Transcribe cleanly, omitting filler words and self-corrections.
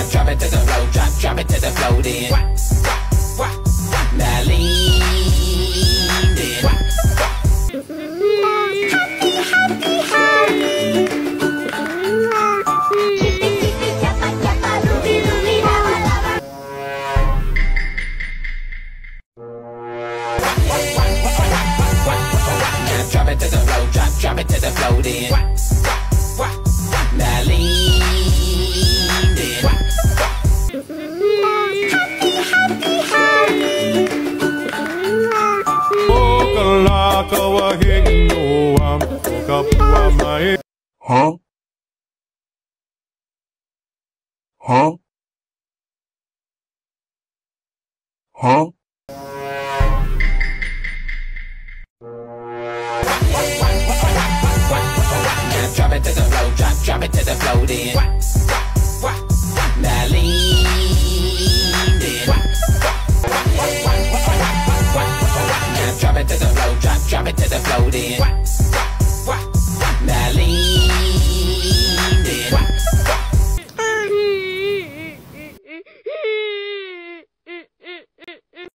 Drop it to the floor, drop it to the floor then. Now lean then. Drop it to the floor, drop it to the floor then. Now lean then. Huh? Huh? Huh? Drop it to the floor, drop it to the floor then. Now lean.